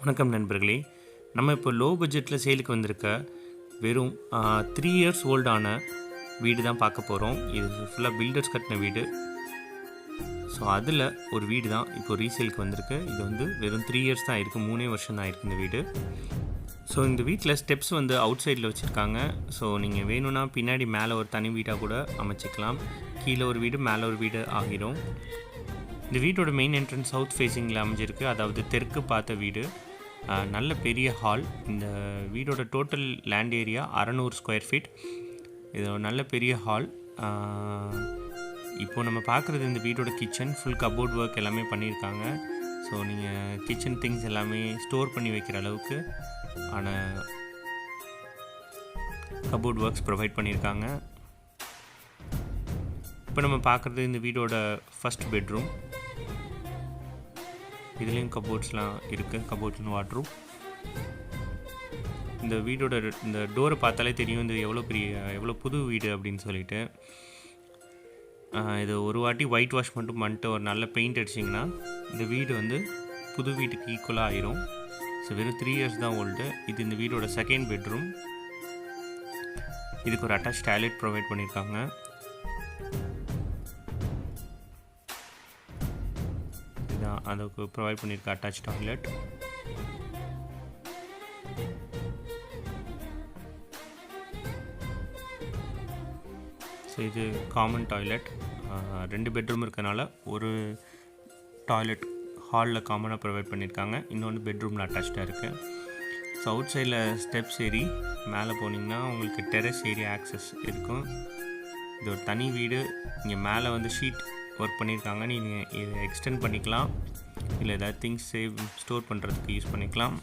வணக்கம் நண்பர்களே. நம்ம இப்போ லோ பட்ஜெட்டில் சேலுக்கு வந்திருக்க வெறும் 3 இயர்ஸ் ஓல்டான வீடு தான் பார்க்க போகிறோம். இது ஃபுல்லாக பில்டர்ஸ் கட்டின வீடு. ஸோ அதில் ஒரு வீடு தான் இப்போ ரீசேலுக்கு வந்திருக்கு. இது வந்து வெறும் 3 இயர்ஸ் தான் இருக்குது, 3 வருஷம் தான் இருக்குது இந்த வீடு. ஸோ இந்த வீட்டில் ஸ்டெப்ஸ் வந்து அவுட் சைடில் வச்சுருக்காங்க. ஸோ நீங்கள் வேணும்னா பின்னாடி மேலே ஒரு தனி வீடாக கூட அமைச்சிக்கலாம். கீழே ஒரு வீடு மேலே ஒரு வீடு ஆகிரும். இந்த வீட்டோட மெயின் என்ட்ரன்ஸ் சவுத் ஃபேஸிங்கில் அமைஞ்சிருக்கு, அதாவது தெற்கு பார்த்த வீடு. நல்ல பெரிய ஹால். இந்த வீடோட total land area 600 square feet. இது ஒரு நல்ல பெரிய ஹால். இப்போது நம்ம பார்க்குறது இந்த வீடோட கிச்சன். ஃபுல் கபோர்ட் ஒர்க் எல்லாமே பண்ணியிருக்காங்க. ஸோ நீங்கள் கிச்சன் திங்ஸ் எல்லாமே ஸ்டோர் பண்ணி வைக்கிற அளவுக்கு ஆன கபோர்ட் ஒர்க்ஸ் ப்ரொவைட் பண்ணியிருக்காங்க. இப்போ நம்ம பார்க்குறது இந்த வீடோட ஃபஸ்ட் பெட்ரூம். இதுலேயும் கபோர்ட்ஸ்லாம் இருக்குது, கபோர்ட்ஸ் அண்ட் வாட்ரூம். இந்த வீடோட இந்த டோரை பார்த்தாலே தெரியும் இது எவ்வளோ புது வீடு அப்படின்னு சொல்லிட்டு. இது ஒரு வாட்டி ஒயிட் வாஷ் மட்டும் பண்ணிட்டு ஒரு நல்ல பெயிண்ட் அடிச்சிங்கன்னா இந்த வீடு வந்து புது வீட்டுக்கு ஈக்குவலாக ஆயிரும். ஸோ வெறும் 3 இயர்ஸ் தான் ஓல்டு. இது இந்த வீடோட செகண்ட் பெட்ரூம். இதுக்கு ஒரு அட்டாச் டாய்லெட் ப்ரொவைட் பண்ணியிருக்காங்க. இதுதான் அதுக்கு ப்ரொவைட் பண்ணியிருக்க அட்டாச் டாய்லெட். ஸோ இது காமன் டாய்லெட். 2 பெட்ரூம் இருக்கனால ஒரு டாய்லெட் ஹாலில் காமனாக ப்ரொவைட் பண்ணியிருக்காங்க, இன்னொன்று பெட்ரூமில் அட்டாச்சாக இருக்குது. ஸோ அவுட் சைடில் ஸ்டெப்ஸ் ஏறி மேலே போனீங்கன்னா உங்களுக்கு டெரஸ் ஏரியா ஆக்சஸ் இருக்கும். இது ஒரு தனி வீடு. இங்கே மேலே வந்து ஷீட் ஒர்க் பண்ணியிருக்காங்க. நீங்கள் இதை எக்ஸ்டெண்ட் பண்ணிக்கலாம், இல்லை ஏதாவது திங்ஸ் ஸ்டோர் பண்ணுறதுக்கு யூஸ் பண்ணிக்கலாம்.